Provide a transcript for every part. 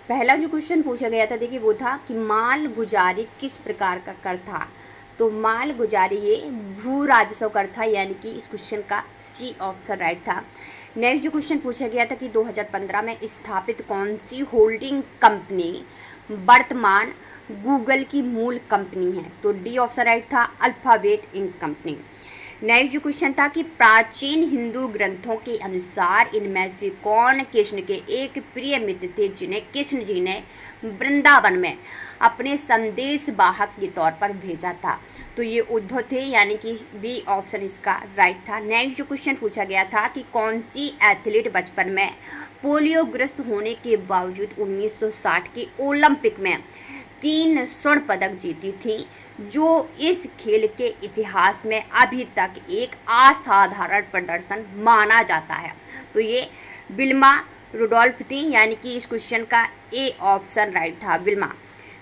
पहला जो क्वेश्चन पूछा गया था, देखिए वो था कि माल गुजारी किस प्रकार का कर था। तो माल गुजारी ये भू राजस्व कर था, यानी कि इस क्वेश्चन का सी ऑप्शन राइट था। नेक्स्ट जो क्वेश्चन पूछा गया था कि 2015 में स्थापित कौन सी होल्डिंग कंपनी वर्तमान गूगल की मूल कंपनी है। तो डी ऑप्शन राइट था, अल्फाबेट इंक कंपनी। नेक्स्ट जो क्वेश्चन था कि प्राचीन हिंदू ग्रंथों के अनुसार इनमें से कौन कृष्ण के एक प्रिय मित्र थे जिन्हें कृष्ण जी ने वृंदावन में अपने संदेश वाहक के तौर पर भेजा था। तो ये उद्धव थे, यानी कि बी ऑप्शन इसका राइट था। नेक्स्ट जो क्वेश्चन पूछा गया था कि कौन सी एथलीट बचपन में पोलियोग्रस्त होने के बावजूद 1960 के ओलंपिक में 3 स्वर्ण पदक जीती थी, जो इस खेल के इतिहास में अभी तक एक असाधारण प्रदर्शन माना जाता है। तो ये विल्मा रुडोल्फ थी, यानी कि इस क्वेश्चन का ए ऑप्शन राइट था, विल्मा।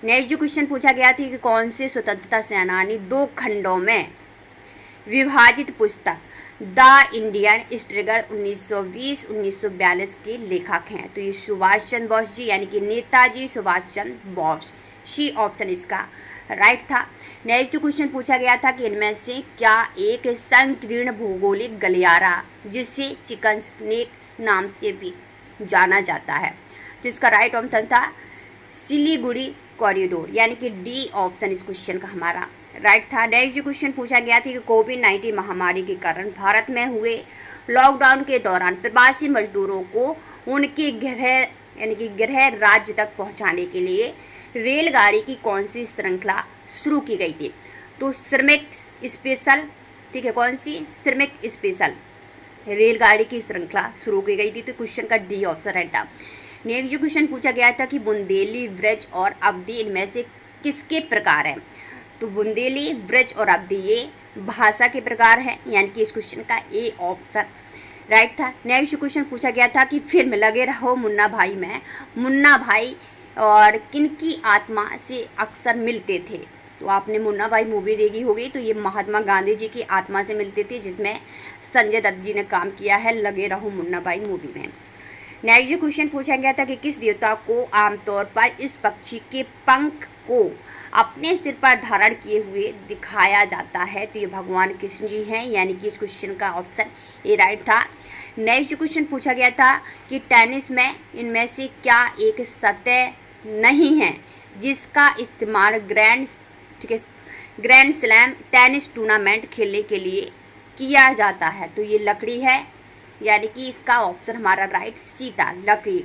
नेक्स्ट जो क्वेश्चन पूछा गया था कि कौन से स्वतंत्रता सेनानी 2 खंडों में विभाजित पुस्तक द इंडियन स्ट्रगल 1920-1942 के लेखक हैं। तो ये सुभाष चंद्र बोस जी, यानी कि नेताजी सुभाष चंद्र बोस। सी ऑप्शन इसका राइट था। नेक्स्ट जो क्वेश्चन पूछा गया था कि इनमें से क्या एक संकीर्ण भौगोलिक गलियारा जिसे चिकन स्नेक नाम से भी जाना जाता है। तो इसका राइट ऑप्शन था सिलीगुड़ी कॉरिडोर, यानी कि डी ऑप्शन इस क्वेश्चन का हमारा राइट था। नेक्स्ट जो क्वेश्चन पूछा गया था कि कोविड-19 महामारी के कारण भारत में हुए लॉकडाउन के दौरान प्रवासी मजदूरों को उनके गृह यानी कि गृह राज्य तक पहुंचाने के लिए रेलगाड़ी की कौन सी श्रृंखला शुरू की गई थी। तो श्रमिक स्पेशल, ठीक है, कौन सी श्रमिक स्पेशल रेलगाड़ी की श्रृंखला शुरू की गई थी। तो क्वेश्चन का डी ऑप्शन राइट था। नेक्स्ट जो क्वेश्चन पूछा गया था कि बुंदेली, व्रज और अवधी इनमें से किसके प्रकार है। तो बुंदेली, व्रज और अवधी ये भाषा के प्रकार हैं, यानी कि इस क्वेश्चन का ए ऑप्शन राइट था। नेक्स्ट क्वेश्चन पूछा गया था कि फिल्म लगे रहो मुन्ना भाई में मुन्ना भाई और किनकी आत्मा से अक्सर मिलते थे। तो आपने मुन्ना भाई मूवी देखी होगी, तो ये महात्मा गांधी जी की आत्मा से मिलते थे, जिसमें संजय दत्त जी ने काम किया है लगे रहो मुन्ना भाई मूवी में। नेक्स्ट जो क्वेश्चन पूछा गया था कि किस देवता को आमतौर पर इस पक्षी के पंख को अपने सिर पर धारण किए हुए दिखाया जाता है। तो ये भगवान कृष्ण जी हैं, यानी कि इस क्वेश्चन का ऑप्शन ए राइट था। नेक्स्ट जो क्वेश्चन पूछा गया था कि टेनिस में इनमें से क्या एक सतह नहीं है जिसका इस्तेमाल ग्रैंड स्लैम टेनिस टूर्नामेंट खेलने के लिए किया जाता है। तो ये लकड़ी है, यानी कि इसका ऑप्शन हमारा राइट सी था, लकड़ी।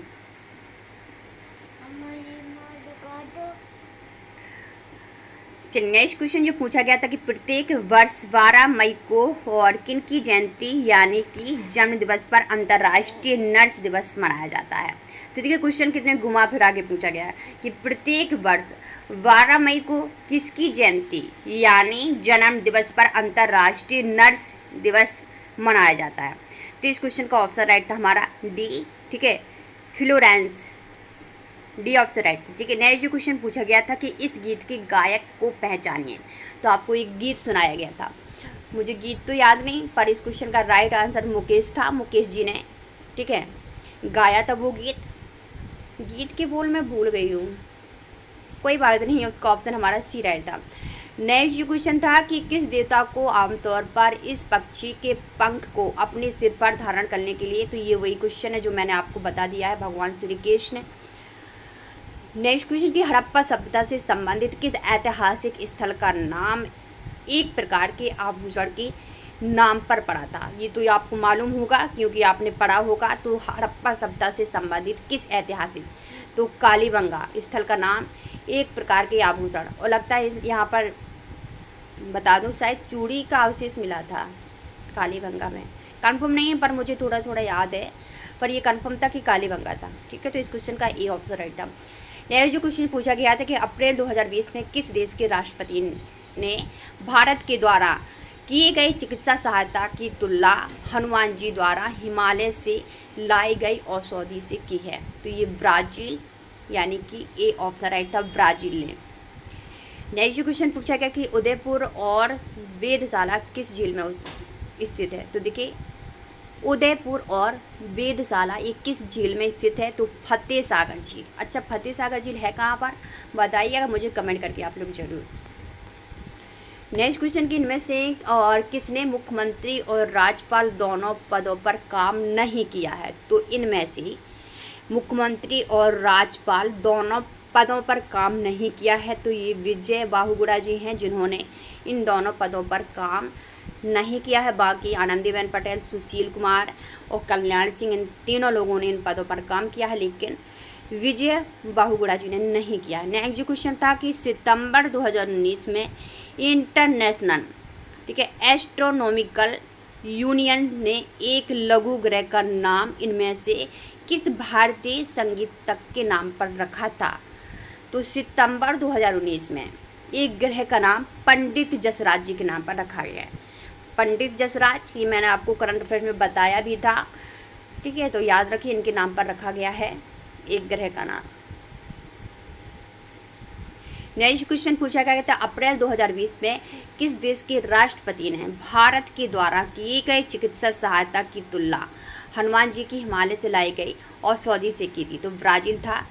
चलिए नेक्स्ट क्वेश्चन जो पूछा गया था कि प्रत्येक वर्ष 12 मई को और किन की जयंती यानी कि जन्म दिवस पर अंतर्राष्ट्रीय नर्स दिवस मनाया जाता है। तो देखिए क्वेश्चन कितने घुमा फिरा के पूछा गया है कि प्रत्येक वर्ष 12 मई को किसकी जयंती यानी जन्म दिवस पर अंतर्राष्ट्रीय नर्स दिवस मनाया जाता है। तो इस क्वेश्चन का ऑप्शन राइट था हमारा डी, ठीक है, फ्लोरेंस, डी ऑप्शन राइट। ठीक है, नेक्स्ट जो क्वेश्चन पूछा गया था कि इस गीत के गायक को पहचानिए। तो आपको एक गीत सुनाया गया था, मुझे गीत तो याद नहीं, पर इस क्वेश्चन का राइट आंसर मुकेश था, मुकेश जी ने, ठीक है, गाया था वो गीत। गीत के बोल मैं भूल गई हूँ, कोई बात नहीं, उसका ऑप्शन हमारा सी राइट था। नेक्स्ट जो क्वेश्चन था कि किस देवता को आमतौर पर इस पक्षी के पंख को अपने सिर पर धारण करने के लिए, तो ये वही क्वेश्चन है जो मैंने आपको बता दिया है, भगवान श्री कृष्ण। नेक्स्ट क्वेश्चन की हड़प्पा सभ्यता से संबंधित किस ऐतिहासिक स्थल का नाम एक प्रकार के आभूषण के नाम पर पड़ा था। ये तो आपको मालूम होगा क्योंकि आपने पढ़ा होगा। तो हड़प्पा सभ्यता से संबंधित किस ऐतिहासिक, तो कालीबंगा स्थल का नाम एक प्रकार के आभूषण, और लगता है यहाँ पर बता दूं शायद चूड़ी का अवशेष मिला था कालीबंगा में, कंफर्म नहीं है पर मुझे थोड़ा थोड़ा याद है, पर ये कंफर्म था कि कालीबंगा था। ठीक है, तो इस क्वेश्चन का ए ऑप्शन राइट था। नेक्स्ट जो क्वेश्चन पूछा गया था कि अप्रैल 2020 में किस देश के राष्ट्रपति ने भारत के द्वारा किए गए चिकित्सा सहायता की तुलना हनुमान जी द्वारा हिमालय से लाई गई औषधि से की है। तो ये ब्राज़ील, यानी कि ए ऑप्शन राइट था, ब्राज़ील ने। नेक्स्ट जो क्वेश्चन पूछा गया कि उदयपुर और वेधशाला किस झील में स्थित है। तो देखिए उदयपुर और वेधशाला ये किस झील में स्थित है? तो फतेह सागर झील। अच्छा, फतेह सागर झील है कहाँ पर? बताइएगा मुझे कमेंट करके आप लोग जरूर। नेक्स्ट क्वेश्चन कि इनमें से और किसने मुख्यमंत्री और राज्यपाल दोनों पदों पर काम नहीं किया है? तो इनमें से मुख्यमंत्री और राज्यपाल दोनों पदों पर काम नहीं किया है, तो ये विजय बहुगुणा जी हैं जिन्होंने इन दोनों पदों पर काम नहीं किया है। बाकी आनंदीबेन पटेल, सुशील कुमार और कल्याण सिंह, इन तीनों लोगों ने इन पदों पर काम किया है, लेकिन विजय बहुगुणा जी ने नहीं किया। नेक्स्ट क्वेश्चन था कि सितंबर 2019 में इंटरनेशनल, ठीक है, एस्ट्रोनॉमिकल यूनियन ने एक लघु ग्रह का नाम इनमें से किस भारतीय संगीतज्ञ के नाम पर रखा था? तो सितंबर 2019 में एक ग्रह का नाम पंडित जसराज जी के नाम पर रखा गया है। पंडित जसराज, ये मैंने आपको करंट अफेयर्स में बताया भी था, ठीक है, तो याद रखिए इनके नाम पर रखा गया है एक ग्रह का नाम। नेक्स्ट क्वेश्चन पूछा गया था अप्रैल 2020 में किस देश के राष्ट्रपति ने भारत के द्वारा किए गए चिकित्सा सहायता की तुलना हनुमान जी की हिमालय से लाई गई और सऊदी से की थी? तो ब्राजील था।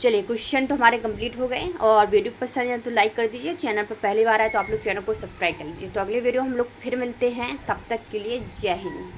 चलिए, क्वेश्चन तो हमारे कंप्लीट हो गए और वीडियो पसंद है तो लाइक कर दीजिए। चैनल पर पहली बार आए तो आप लोग चैनल को सब्सक्राइब कर लीजिए। तो अगले वीडियो हम लोग फिर मिलते हैं, तब तक के लिए जय हिंद।